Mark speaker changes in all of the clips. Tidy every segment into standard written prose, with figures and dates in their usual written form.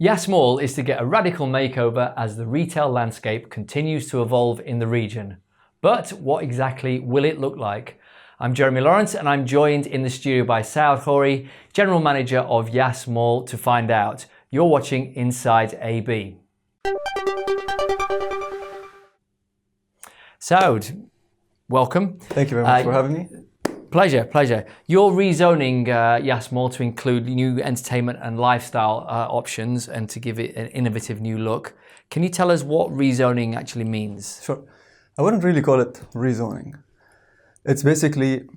Speaker 1: Yas Mall is to get a radical makeover as the retail landscape continues to evolve in the region. But what exactly will it look like? I'm Jeremy Lawrence and I'm joined in the studio by Saoud Khoory, General Manager of Yas Mall, to find out. You're watching Inside AB. Saoud, welcome.
Speaker 2: Thank you very much for having me.
Speaker 1: Pleasure. You're rezoning Yas Mall to include new entertainment and lifestyle options and to give it an innovative new look. Can you tell us what rezoning actually means?
Speaker 2: Sure. I wouldn't really call it rezoning. It's basically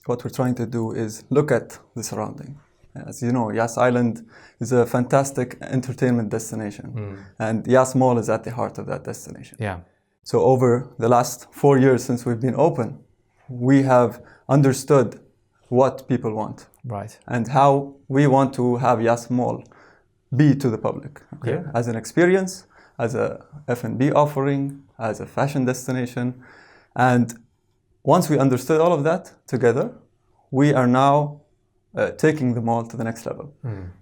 Speaker 2: what we're trying to do is look at the surrounding. As you know, Yas Island is a fantastic entertainment destination, and Yas Mall is at the heart of that destination.
Speaker 1: Yeah.
Speaker 2: So over the last 4 years since we've been open, we have understood what people want,
Speaker 1: right,
Speaker 2: and how we want to have Yas Mall be to the public, okay?
Speaker 1: Yeah.
Speaker 2: As an experience, as a F&B offering, as a fashion destination. And once we understood all of that together, we are now taking the mall to the next level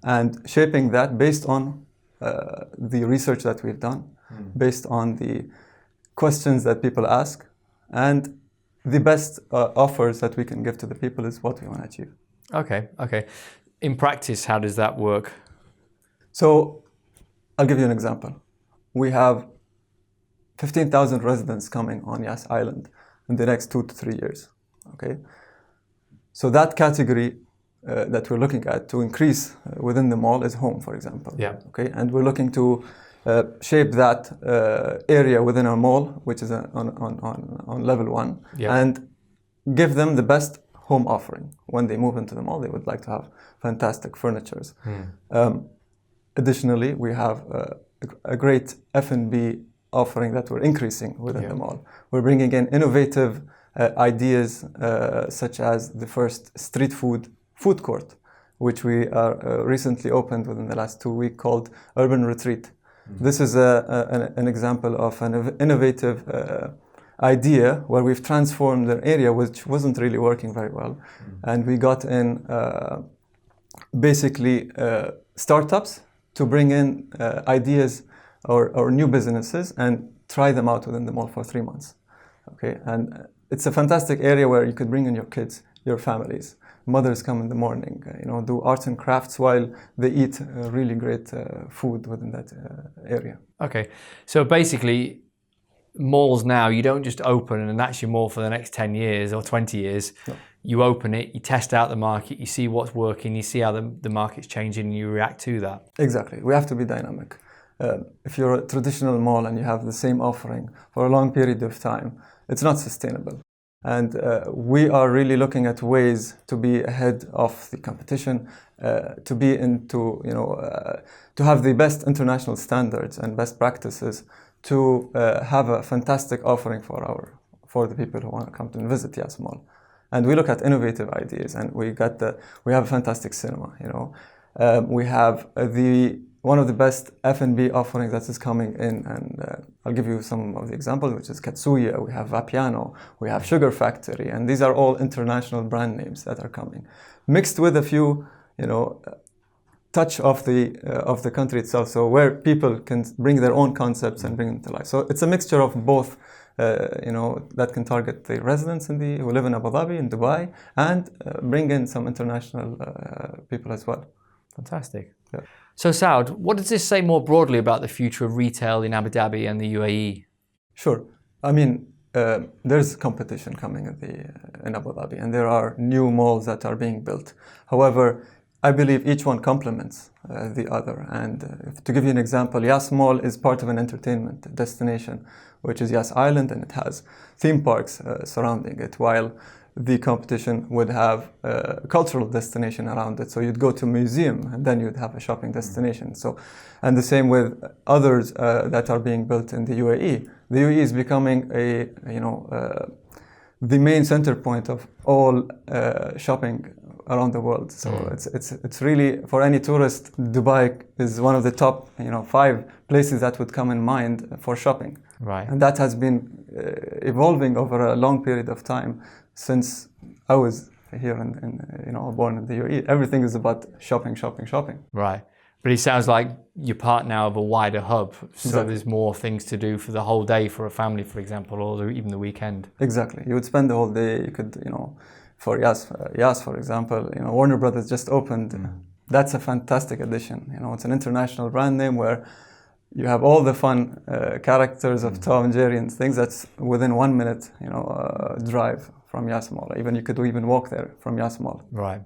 Speaker 2: and shaping that based on the research that we've done, based on the questions that people ask, and the best offers that we can give to the people is what we want to achieve.
Speaker 1: Okay. In practice, how does that work?
Speaker 2: So I'll give you an example. We have 15,000 residents coming on Yas Island in the next 2 to 3 years. Okay. So that category that we're looking at to increase within the mall is home, for example.
Speaker 1: Yeah.
Speaker 2: Okay. And we're looking to shape that area within our mall, which is on level 1, and give them the best home offering. When they move into the mall, they would like to have fantastic furnitures. Additionally, we have a great F&B offering that we're increasing within the mall. We're bringing in innovative ideas such as the first street food court, which we are recently opened within the last 2 weeks, called Urban Retreat. This is an example of an innovative idea where we've transformed an area which wasn't really working very well. And we got in basically startups to bring in ideas or new businesses and try them out within the mall for 3 months. Okay, and it's a fantastic area where you could bring in your kids, your families. Mothers come in the morning, do arts and crafts while they eat really great food within that area.
Speaker 1: Okay, so basically, malls now, you don't just open and that's your mall for the next 10 years or 20 years. No. You open it, you test out the market, you see what's working, you see how the market's changing, and you react to that.
Speaker 2: Exactly. We have to be dynamic. If you're a traditional mall and you have the same offering for a long period of time, it's not sustainable. And we are really looking at ways to be ahead of the competition, to be into, to have the best international standards and best practices, to have a fantastic offering for the people who want to come to visit Yas Mall. And we look at innovative ideas, and we have a fantastic cinema. We have one of the best F&B offerings that is coming in, and I'll give you some of the examples, which is Katsuya, we have Vapiano, we have Sugar Factory, and these are all international brand names that are coming, mixed with a few, touch of the country itself, so where people can bring their own concepts and bring them to life. So it's a mixture of both, that can target the residents who live in Abu Dhabi, in Dubai, and bring in some international people as well.
Speaker 1: Fantastic.
Speaker 2: Yeah.
Speaker 1: So Saoud, what does this say more broadly about the future of retail in Abu Dhabi and the UAE?
Speaker 2: Sure. I mean, there's competition coming in Abu Dhabi, and there are new malls that are being built. However, I believe each one complements the other. And to give you an example, Yas Mall is part of an entertainment destination, which is Yas Island, and it has theme parks surrounding it, while the competition would have a cultural destination around it. So you'd go to a museum and then you'd have a shopping destination. So, and the same with others that are being built in the UAE. The UAE is becoming the main center point of all shopping around the world. So it's really, for any tourist, Dubai is one of the top 5 places that would come in mind for shopping.
Speaker 1: Right.
Speaker 2: And that has been evolving over a long period of time since I was here born in the UAE. Everything is about shopping.
Speaker 1: Right. But it sounds like you're part now of a wider hub, so
Speaker 2: Exactly.
Speaker 1: there's more things to do for the whole day for a family, for example, or even the weekend.
Speaker 2: Exactly. You would spend the whole day. You could, for Yas, for example, Warner Brothers just opened. That's a fantastic addition. It's an international brand name where you have all the fun characters of Tom and Jerry and things that's within 1 minute, drive from Yas Mall. You could even walk there from Yas Mall.
Speaker 1: Right.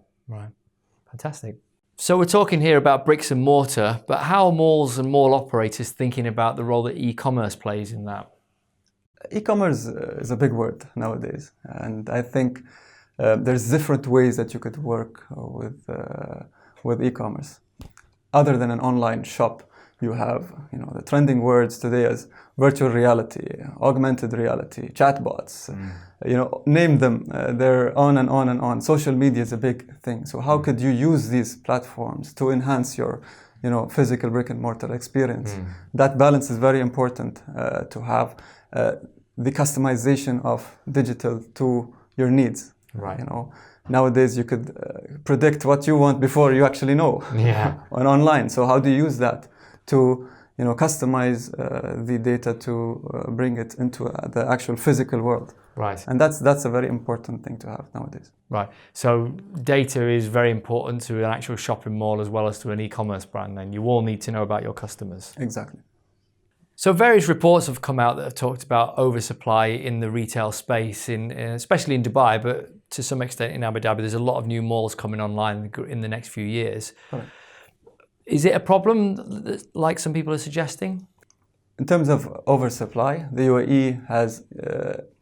Speaker 1: Fantastic. So we're talking here about bricks and mortar, but how are malls and mall operators thinking about the role that e-commerce plays in that?
Speaker 2: E-commerce is a big word nowadays, and I think there's different ways that you could work with e-commerce. Other than an online shop, you have the trending words today as virtual reality, augmented reality, chatbots. Name them. They're on and on and on. Social media is a big thing. So how could you use these platforms to enhance your physical brick and mortar experience? That balance is very important to have. The customization of digital to your needs.
Speaker 1: Right.
Speaker 2: Nowadays you could predict what you want before you actually know.
Speaker 1: Yeah.
Speaker 2: On online. So how do you use that to customize the data to bring it into the actual physical world?
Speaker 1: Right.
Speaker 2: And that's a very important thing to have nowadays.
Speaker 1: Right. So data is very important to an actual shopping mall as well as to an e-commerce brand. Then you all need to know about your customers.
Speaker 2: Exactly.
Speaker 1: So various reports have come out that have talked about oversupply in the retail space, especially in Dubai, but to some extent in Abu Dhabi. There's a lot of new malls coming online in the next few years.
Speaker 2: Right.
Speaker 1: Is it a problem, like some people are suggesting?
Speaker 2: In terms of oversupply, the UAE has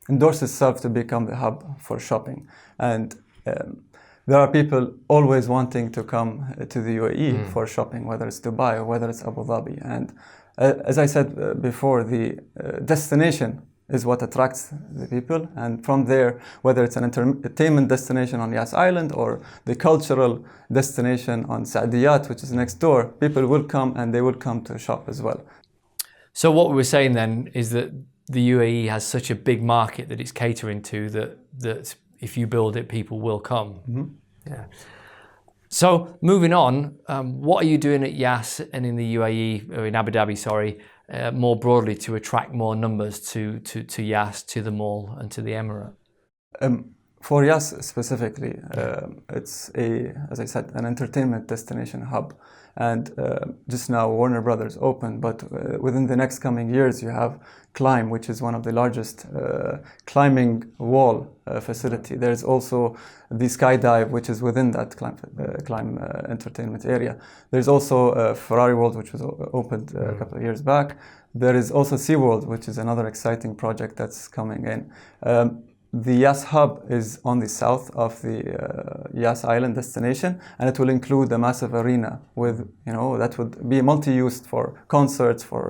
Speaker 2: endorsed itself to become the hub for shopping. And there are people always wanting to come to the UAE for shopping, whether it's Dubai or whether it's Abu Dhabi. And as I said before, the destination is what attracts the people. And from there, whether it's an entertainment destination on Yas Island or the cultural destination on Saadiyat, which is next door, people will come and they will come to shop as well.
Speaker 1: So what we were saying then is that the UAE has such a big market that it's catering to that if you build it, people will come. Yeah. So moving on, what are you doing at Yas and in the UAE, or in Abu Dhabi, sorry, more broadly to attract more numbers to Yas, to the mall and to the Emirate?
Speaker 2: For Yas specifically, it's as I said, an entertainment destination hub. And just now Warner Brothers opened, but within the next coming years you have Climb, which is one of the largest climbing wall facility. There's also the Skydive, which is within that Climb entertainment area. There's also Ferrari World, which was opened a couple of years back. There is also SeaWorld, which is another exciting project that's coming in. The Yas hub is on the south of the Yas Island destination, and it will include a massive arena with, that would be multi-used for concerts, for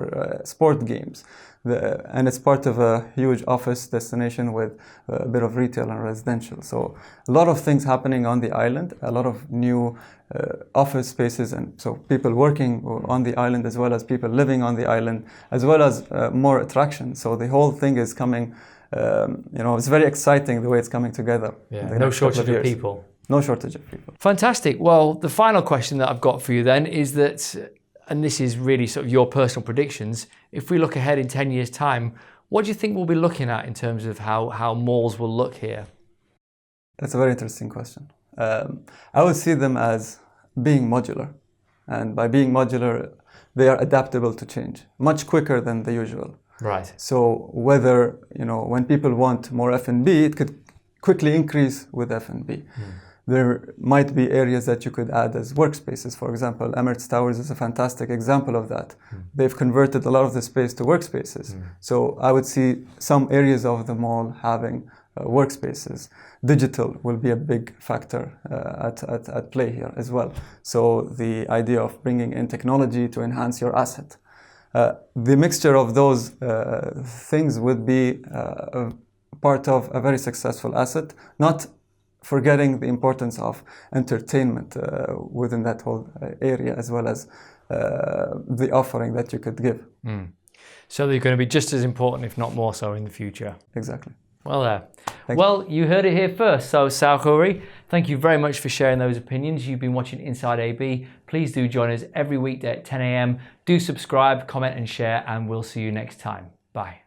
Speaker 2: sport games. And it's part of a huge office destination with a bit of retail and residential. So a lot of things happening on the island, a lot of new office spaces, and so people working on the island as well as people living on the island, as well as more attractions. So the whole thing is coming. It's very exciting the way it's coming together.
Speaker 1: Yeah, no shortage of people.
Speaker 2: No shortage of people.
Speaker 1: Fantastic. Well, the final question that I've got for you then is that, and this is really sort of your personal predictions, if we look ahead in 10 years' time, what do you think we'll be looking at in terms of how malls will look here?
Speaker 2: That's a very interesting question. I would see them as being modular. And by being modular, they are adaptable to change much quicker than the usual.
Speaker 1: Right.
Speaker 2: So whether, when people want more F&B, it could quickly increase with F&B. There might be areas that you could add as workspaces. For example, Emirates Towers is a fantastic example of that. They've converted a lot of the space to workspaces. So I would see some areas of the mall having workspaces. Digital will be a big factor at play here as well. So the idea of bringing in technology to enhance your asset. The mixture of those things would be part of a very successful asset, not forgetting the importance of entertainment within that whole area, as well as the offering that you could give.
Speaker 1: So they're going to be just as important, if not more so, in the future.
Speaker 2: Exactly.
Speaker 1: Well,
Speaker 2: Thank
Speaker 1: you heard it here first. So, Saoud Khoory, Thank you very much for sharing those opinions. You've been watching Inside AB. Please do join us every weekday at 10 a.m. Do subscribe, comment and share, and we'll see you next time. Bye.